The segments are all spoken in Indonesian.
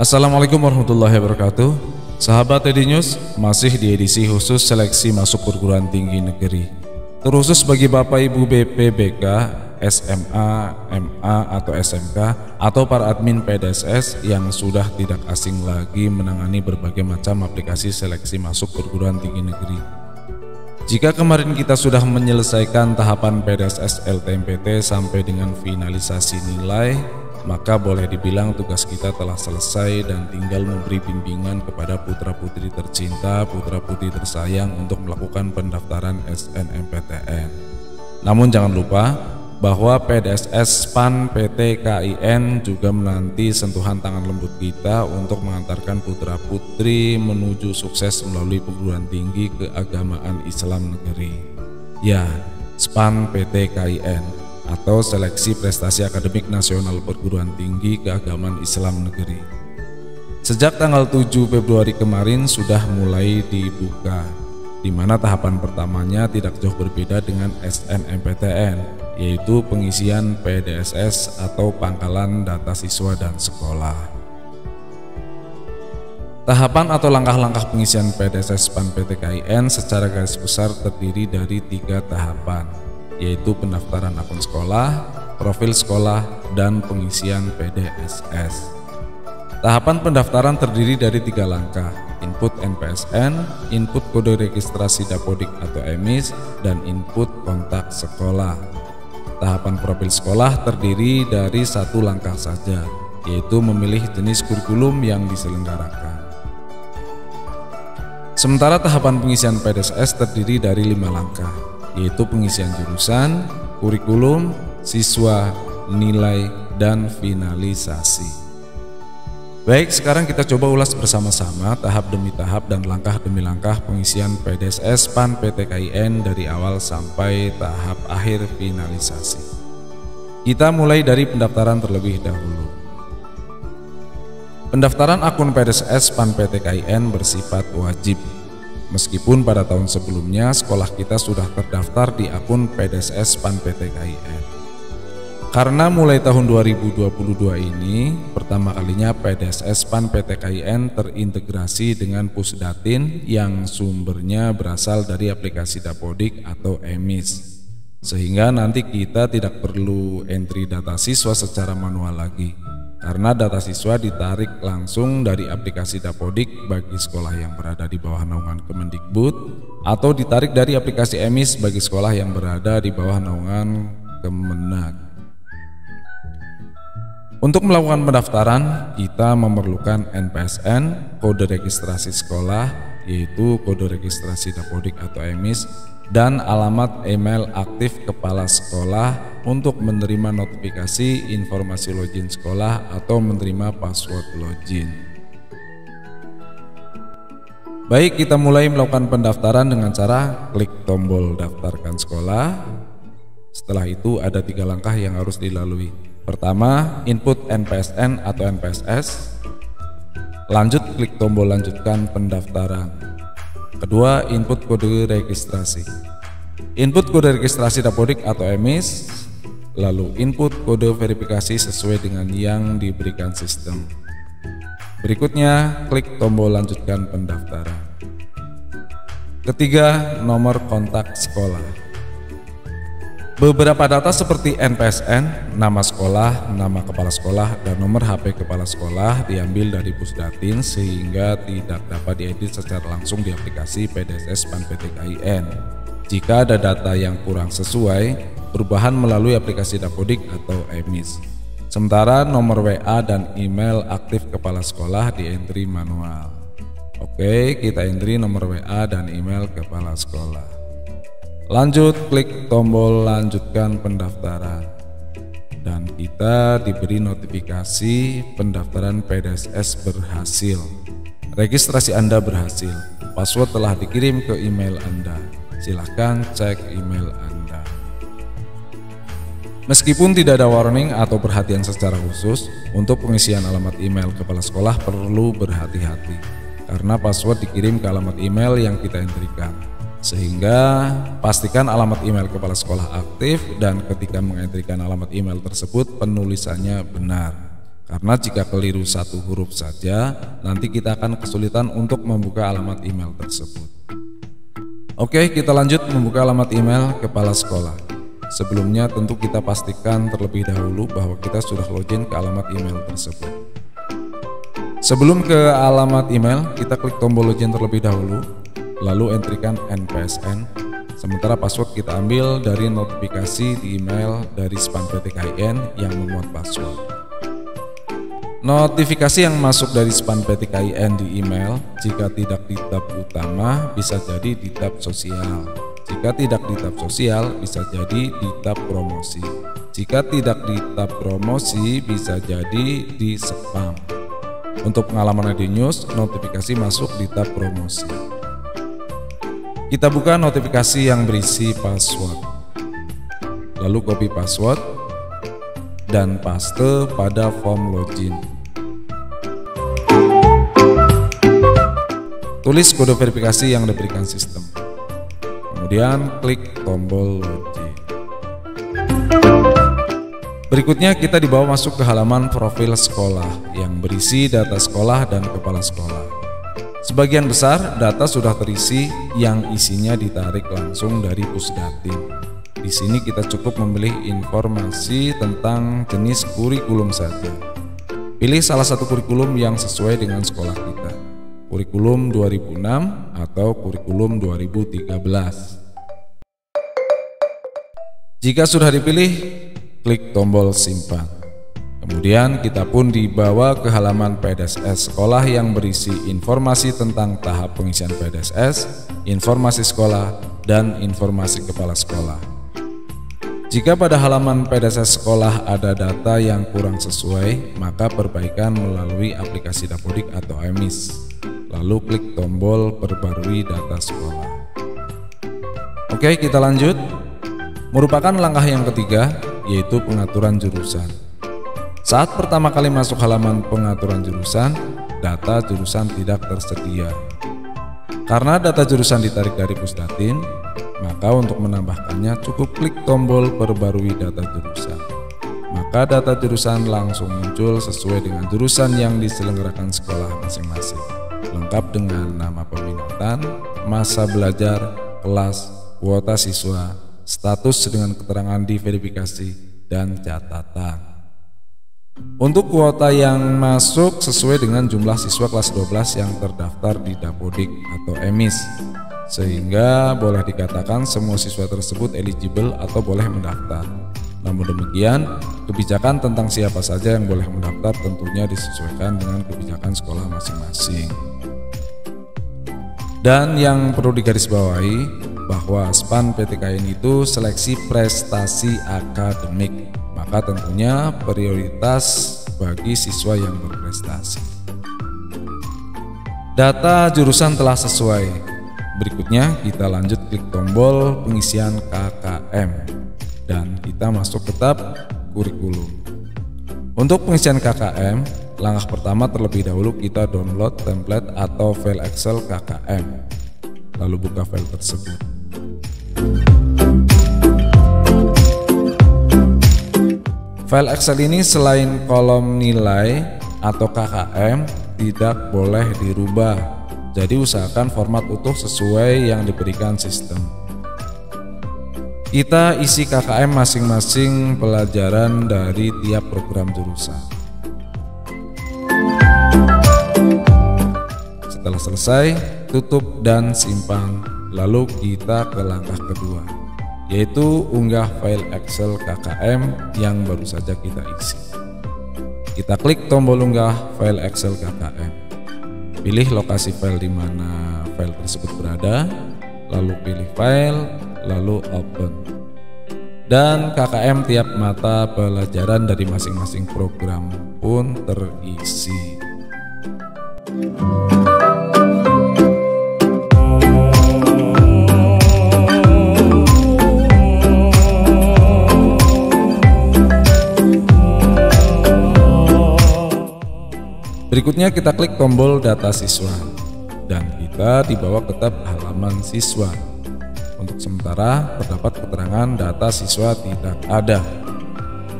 Assalamualaikum warahmatullahi wabarakatuh. Sahabat Edi News, masih di edisi khusus seleksi masuk perguruan tinggi negeri, terkhusus bagi Bapak Ibu BPBK, SMA, MA atau SMK, atau para admin PDSS yang sudah tidak asing lagi menangani berbagai macam aplikasi seleksi masuk perguruan tinggi negeri. Jika kemarin kita sudah menyelesaikan tahapan PDSS LTMPT sampai dengan finalisasi nilai, maka boleh dibilang tugas kita telah selesai dan tinggal memberi bimbingan kepada putra-putri tercinta, putra-putri tersayang untuk melakukan pendaftaran SNMPTN. Namun jangan lupa bahwa PDSS PAN PT KIN juga menanti sentuhan tangan lembut kita untuk mengantarkan putra-putri menuju sukses melalui perguruan tinggi keagamaan Islam negeri. Ya, SPAN PT KIN atau Seleksi Prestasi Akademik Nasional Perguruan Tinggi Keagamaan Islam Negeri. Sejak tanggal 7 Februari kemarin sudah mulai dibuka, di mana tahapan pertamanya tidak jauh berbeda dengan SNMPTN, yaitu pengisian PDSS atau pangkalan data siswa dan sekolah. Tahapan atau langkah-langkah pengisian PDSS PAN PT KIN secara garis besar terdiri dari 3 tahapan, yaitu pendaftaran akun sekolah, profil sekolah, dan pengisian PDSS. Tahapan pendaftaran terdiri dari 3 langkah, input NPSN, input kode registrasi Dapodik atau EMIS, dan input kontak sekolah. Tahapan profil sekolah terdiri dari 1 langkah saja, yaitu memilih jenis kurikulum yang diselenggarakan. Sementara tahapan pengisian PDSS terdiri dari 5 langkah, yaitu pengisian jurusan, kurikulum, siswa, nilai, dan finalisasi. Baik, sekarang kita coba ulas bersama-sama tahap demi tahap dan langkah demi langkah pengisian PDSS PAN PT KIN dari awal sampai tahap akhir finalisasi. Kita mulai dari pendaftaran terlebih dahulu. Pendaftaran akun PDSS PAN PT KIN bersifat wajib. Meskipun pada tahun sebelumnya sekolah kita sudah terdaftar di akun PDSS PAN PT KIN. Karena mulai tahun 2022 ini pertama kalinya PDSS PAN PT KIN terintegrasi dengan Pusdatin yang sumbernya berasal dari aplikasi Dapodik atau EMIS. Sehingga nanti kita tidak perlu entry data siswa secara manual lagi, karena data siswa ditarik langsung dari aplikasi Dapodik bagi sekolah yang berada di bawah naungan Kemendikbud, atau ditarik dari aplikasi EMIS bagi sekolah yang berada di bawah naungan Kemenag. Untuk melakukan pendaftaran, kita memerlukan NPSN, kode registrasi sekolah, yaitu kode registrasi Dapodik atau EMIS, dan alamat email aktif kepala sekolah untuk menerima notifikasi informasi login sekolah atau menerima password login. Baik, kita mulai melakukan pendaftaran dengan cara klik tombol daftarkan sekolah. Setelah itu ada 3 langkah yang harus dilalui. Pertama, input NPSN atau NPSS. Lanjut klik tombol lanjutkan pendaftaran. Kedua, input kode registrasi. Input kode registrasi Dapodik atau EMIS. Lalu input kode verifikasi sesuai dengan yang diberikan sistem. Berikutnya, klik tombol lanjutkan pendaftaran. Ketiga, nomor kontak sekolah. Beberapa data seperti NPSN, nama sekolah, nama kepala sekolah, dan nomor HP kepala sekolah diambil dari Pusdatin sehingga tidak dapat diedit secara langsung di aplikasi PDSS PAN PT KIN. Jika ada data yang kurang sesuai, perubahan melalui aplikasi Dapodik atau EMIS. Sementara nomor WA dan email aktif kepala sekolah di entry manual. Oke, kita entry nomor WA dan email kepala sekolah. Lanjut klik tombol lanjutkan pendaftaran. Dan kita diberi notifikasi pendaftaran PDSS berhasil. Registrasi Anda berhasil. Password telah dikirim ke email Anda. Silahkan cek email Anda. Meskipun tidak ada warning atau perhatian secara khusus, untuk pengisian alamat email kepala sekolah perlu berhati-hati, karena password dikirim ke alamat email yang kita entrikan. Sehingga pastikan alamat email kepala sekolah aktif dan ketika mengentrikan alamat email tersebut penulisannya benar. karena jika keliru satu huruf saja, nanti kita akan kesulitan untuk membuka alamat email tersebut. Oke, kita lanjut membuka alamat email kepala sekolah. Sebelumnya tentu kita pastikan terlebih dahulu bahwa kita sudah login ke alamat email tersebut. Sebelum ke alamat email, kita klik tombol login terlebih dahulu, lalu entrikan NPSN. Sementara password kita ambil dari notifikasi di email dari SPAN PT KAIN yang memuat password. Notifikasi yang masuk dari SPAN PT KAIN di email, jika tidak di tab utama, bisa jadi di tab sosial. Jika tidak di tab sosial, bisa jadi di tab promosi. Jika tidak di tab promosi, bisa jadi di spam. Untuk pengalaman ID News, notifikasi masuk di tab promosi. Kita buka notifikasi yang berisi password. Lalu copy password dan paste pada form login. Tulis kode verifikasi yang diberikan sistem. Kemudian klik tombol login. Berikutnya kita dibawa masuk ke halaman profil sekolah yang berisi data sekolah dan kepala sekolah. Sebagian besar data sudah terisi yang isinya ditarik langsung dari Pusdatin. Di sini kita cukup memilih informasi tentang jenis kurikulum saja. Pilih salah satu kurikulum yang sesuai dengan sekolah kita. Kurikulum 2006 atau kurikulum 2013. Jika sudah dipilih, klik tombol simpan. Kemudian kita pun dibawa ke halaman PDSS sekolah yang berisi informasi tentang tahap pengisian PDSS, informasi sekolah, dan informasi kepala sekolah. Jika pada halaman PDSS sekolah ada data yang kurang sesuai, maka perbaikan melalui aplikasi Dapodik atau EMIS. Lalu klik tombol perbarui data sekolah. Oke, kita lanjut. Merupakan langkah yang ketiga, yaitu pengaturan jurusan. Saat pertama kali masuk halaman pengaturan jurusan, data jurusan tidak tersedia. Karena data jurusan ditarik dari Pusdatin, maka untuk menambahkannya cukup klik tombol perbarui data jurusan. Maka data jurusan langsung muncul sesuai dengan jurusan yang diselenggarakan sekolah masing-masing. Lengkap dengan nama peminatan, masa belajar, kelas, kuota siswa, status dengan keterangan diverifikasi, dan catatan. Untuk kuota yang masuk sesuai dengan jumlah siswa kelas 12 yang terdaftar di Dapodik atau EMIS, sehingga boleh dikatakan semua siswa tersebut eligible atau boleh mendaftar. Namun demikian, kebijakan tentang siapa saja yang boleh mendaftar tentunya disesuaikan dengan kebijakan sekolah masing-masing. Dan yang perlu digarisbawahi bahwa SPAN PT KAIN itu seleksi prestasi akademik, maka tentunya prioritas bagi siswa yang berprestasi. Data jurusan telah sesuai. Berikutnya kita lanjut klik tombol pengisian KKM dan kita masuk ke tab kurikulum. Untuk pengisian KKM, langkah pertama terlebih dahulu kita download template atau file Excel KKM, lalu buka file tersebut. File Excel ini selain kolom nilai atau KKM tidak boleh dirubah, jadi usahakan format utuh sesuai yang diberikan sistem. Kita isi KKM masing-masing pelajaran dari tiap program jurusan. Setelah selesai, tutup dan simpan. Lalu kita ke langkah kedua, yaitu unggah file Excel KKM yang baru saja kita isi. Kita klik tombol unggah file Excel KKM. Pilih lokasi file di mana file tersebut berada, lalu pilih file, lalu open. Dan KKM tiap mata pelajaran dari masing-masing program pun terisi. Berikutnya kita klik tombol data siswa dan kita dibawa ke tab halaman siswa. Untuk sementara terdapat keterangan data siswa tidak ada.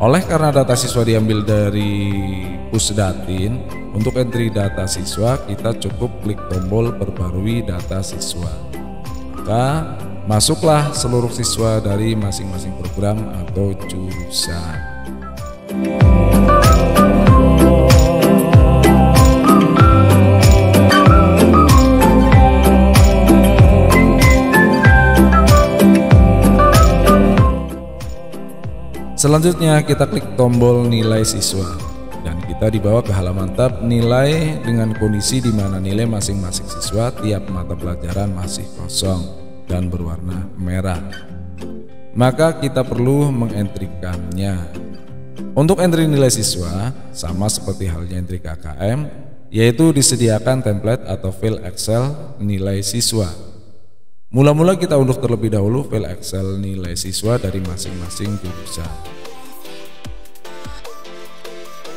Oleh karena data siswa diambil dari Pusdatin, untuk entry data siswa kita cukup klik tombol perbarui data siswa. Maka masuklah seluruh siswa dari masing-masing program atau jurusan. Selanjutnya kita klik tombol nilai siswa dan kita dibawa ke halaman tab nilai dengan kondisi di mana nilai masing-masing siswa tiap mata pelajaran masih kosong dan berwarna merah. Maka kita perlu mengentrikannya. Untuk entry nilai siswa sama seperti halnya entry KKM, yaitu disediakan template atau file Excel nilai siswa. Mula-mula kita unduh terlebih dahulu file Excel nilai siswa dari masing-masing jurusan.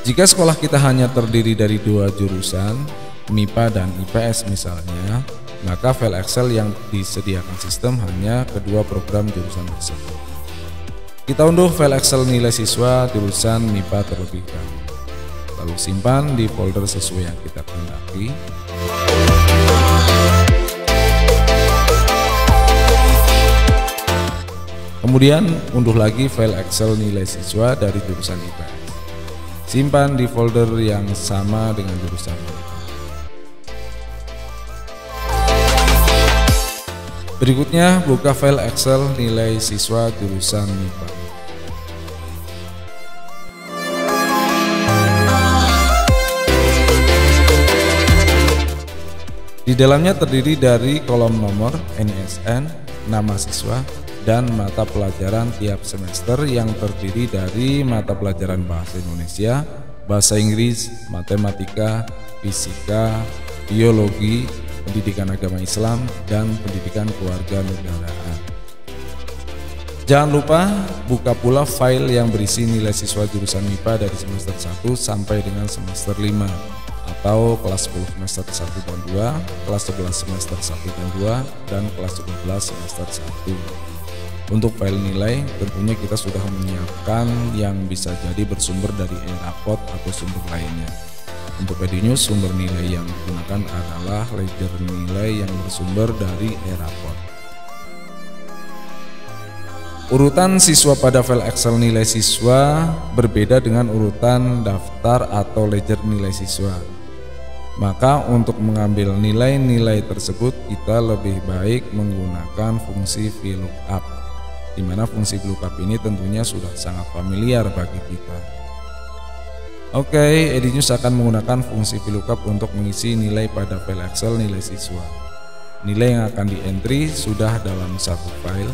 Jika sekolah kita hanya terdiri dari 2 jurusan, MIPA dan IPS misalnya, maka file Excel yang disediakan sistem hanya kedua program jurusan tersebut. Kita unduh file Excel nilai siswa jurusan MIPA terlebih dahulu, lalu simpan di folder sesuai yang kita kehendaki. Kemudian unduh lagi file Excel nilai siswa dari jurusan IPS. Simpan di folder yang sama dengan jurusan MIPA. Berikutnya buka file Excel nilai siswa jurusan MIPA. Di dalamnya terdiri dari kolom nomor, NISN, nama siswa, dan mata pelajaran tiap semester yang terdiri dari mata pelajaran Bahasa Indonesia, Bahasa Inggris, Matematika, Fisika, Biologi, Pendidikan Agama Islam, dan Pendidikan Kewarganegaraan. Jangan lupa buka pula file yang berisi nilai siswa jurusan MIPA dari semester 1 sampai dengan semester 5 atau kelas 10 semester 1 dan 2, kelas 11 semester 1 dan 2, dan kelas 12 semester 1. Untuk file nilai tentunya kita sudah menyiapkan yang bisa jadi bersumber dari e-raport atau sumber lainnya. Untuk Edinews sumber nilai yang digunakan adalah ledger nilai yang bersumber dari e-raport. Urutan siswa pada file Excel nilai siswa berbeda dengan urutan daftar atau ledger nilai siswa. Maka untuk mengambil nilai-nilai tersebut kita lebih baik menggunakan fungsi VLOOKUP, di mana fungsi VLOOKUP ini tentunya sudah sangat familiar bagi kita. Oke, Edinews akan menggunakan fungsi VLOOKUP untuk mengisi nilai pada file Excel nilai siswa. Nilai yang akan di-entry sudah dalam satu file.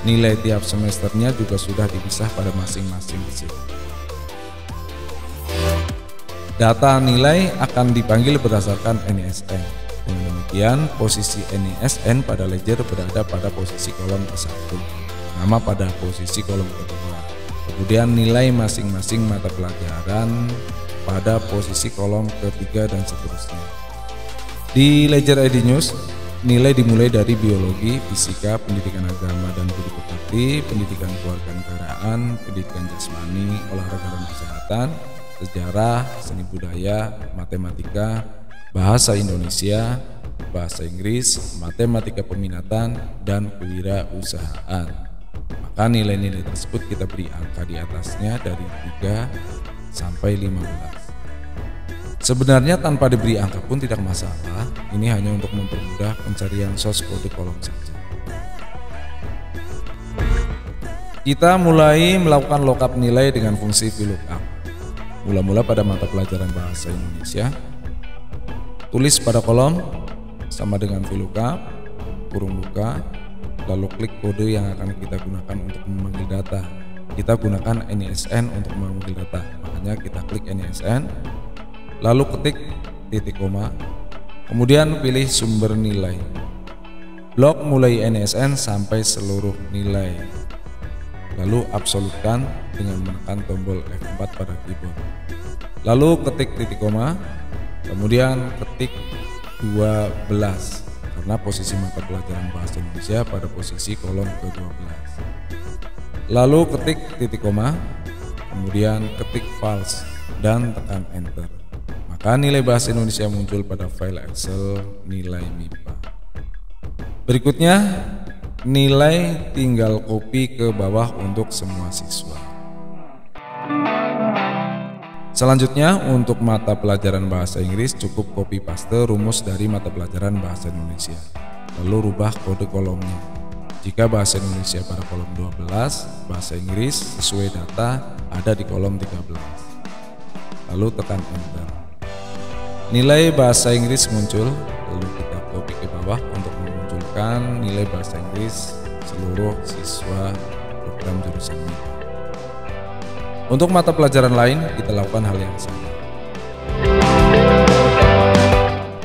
Nilai tiap semesternya juga sudah dipisah pada masing-masing sheet. Data nilai akan dipanggil berdasarkan NISN. Dengan demikian, posisi NISN pada ledger berada pada posisi kolom ke-1, nama pada posisi kolom ke-2. Kemudian nilai masing-masing mata pelajaran pada posisi kolom ke-3 dan seterusnya. Di ledger Edinews, nilai dimulai dari biologi, fisika, pendidikan agama dan budi pekerti, pendidikan kewarganegaraan, pendidikan jasmani, olahraga dan kesehatan, sejarah, seni budaya, matematika, Bahasa Indonesia, Bahasa Inggris, Matematika Peminatan, dan Kewirausahaan. Maka nilai-nilai tersebut kita beri angka di atasnya dari 3 sampai 15. Sebenarnya tanpa diberi angka pun tidak masalah, ini hanya untuk mempermudah pencarian source kode kolom saja. Kita mulai melakukan lookup nilai dengan fungsi VLOOKUP. Mula-mula pada mata pelajaran Bahasa Indonesia, tulis pada kolom sama dengan VLOOKUP, kurung buka, lalu klik kode yang akan kita gunakan untuk memanggil data. Kita gunakan NISN untuk memanggil data, makanya kita klik NISN, lalu ketik titik koma, kemudian pilih sumber nilai. Blok mulai NISN sampai seluruh nilai, lalu absolutkan dengan menekan tombol F4 pada keyboard. Lalu ketik titik koma, kemudian ketik 12 karena posisi mata pelajaran Bahasa Indonesia pada posisi kolom ke-12. Lalu ketik titik koma, kemudian ketik files dan tekan enter. Maka nilai bahasa Indonesia muncul pada file Excel nilai MIPA. Berikutnya, nilai tinggal copy ke bawah untuk semua siswa. Selanjutnya, untuk mata pelajaran bahasa Inggris cukup copy paste rumus dari mata pelajaran bahasa Indonesia, lalu rubah kode kolomnya. Jika bahasa Indonesia pada kolom 12, bahasa Inggris sesuai data ada di kolom 13. Lalu tekan enter. Nilai bahasa Inggris muncul, lalu kita copy ke bawah untuk memunculkan nilai bahasa Inggris seluruh siswa program jurusan MIPA. Untuk mata pelajaran lain, kita lakukan hal yang sama.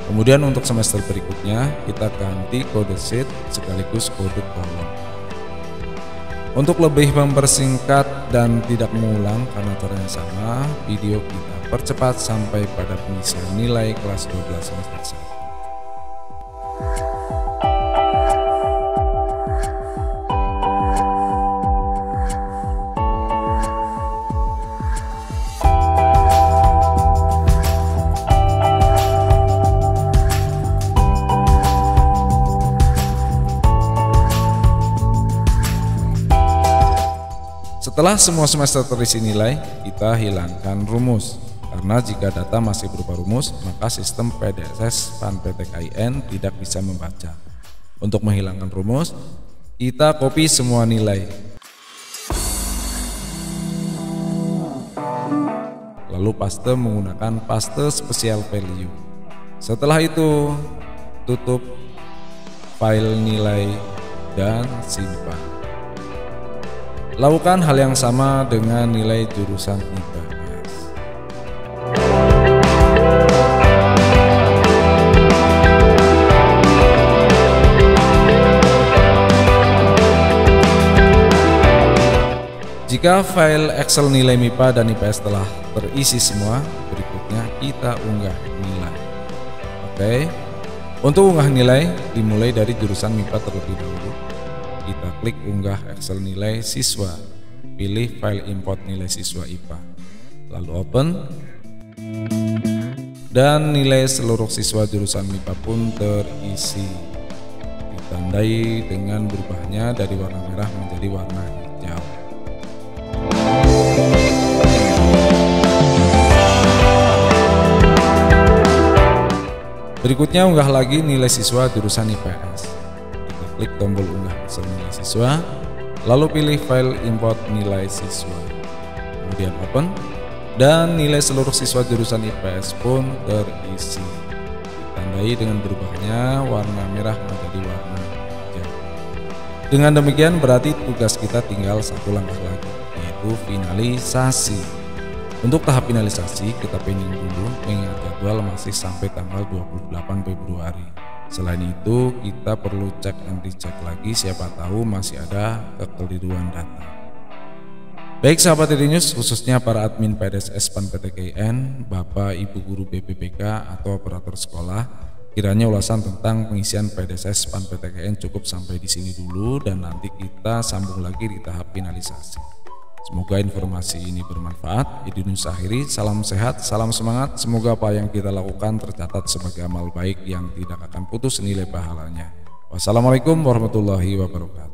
Kemudian untuk semester berikutnya, kita ganti kode sheet sekaligus kode kolom. Untuk lebih mempersingkat dan tidak mengulang karena caranya sama, video kita percepat sampai pada pengisian nilai kelas 12 semester 1. Setelah semua semester terisi nilai, kita hilangkan rumus. Karena jika data masih berupa rumus, maka sistem PDSS PAN-PTKIN tidak bisa membaca. Untuk menghilangkan rumus, kita copy semua nilai. Lalu paste menggunakan paste special value. Setelah itu, tutup file nilai dan simpan. Lakukan hal yang sama dengan nilai jurusan IPS. Jika file Excel nilai MIPA dan IPS telah terisi semua, berikutnya kita unggah nilai. Oke, untuk unggah nilai dimulai dari jurusan MIPA terlebih dahulu. Kita klik unggah Excel nilai siswa, pilih file import nilai siswa IPA, lalu open, dan nilai seluruh siswa jurusan MIPA pun terisi, ditandai dengan berubahnya dari warna merah menjadi warna hijau. Berikutnya unggah lagi nilai siswa jurusan IPS. Klik tombol unggah Excel nilai siswa, lalu pilih file import nilai siswa, kemudian open, dan nilai seluruh siswa jurusan IPS pun terisi, ditandai dengan berubahnya warna merah menjadi warna hijau. Dengan demikian berarti tugas kita tinggal satu langkah lagi, yaitu finalisasi. Untuk tahap finalisasi kita pending dulu mengingat jadwal masih sampai tanggal 28 Februari. Selain itu, kita perlu cek and recheck lagi, siapa tahu masih ada kekeliruan data. Baik sahabat News, khususnya para admin PDSS PAN-PTKIN, Bapak Ibu Guru BPPK atau operator sekolah, kiranya ulasan tentang pengisian PDSS PAN-PTKIN cukup sampai di sini dulu dan nanti kita sambung lagi di tahap finalisasi. Semoga informasi ini bermanfaat. News akhiri, salam sehat, salam semangat. Semoga apa yang kita lakukan tercatat sebagai amal baik yang tidak akan putus nilai pahalanya. Wassalamualaikum warahmatullahi wabarakatuh.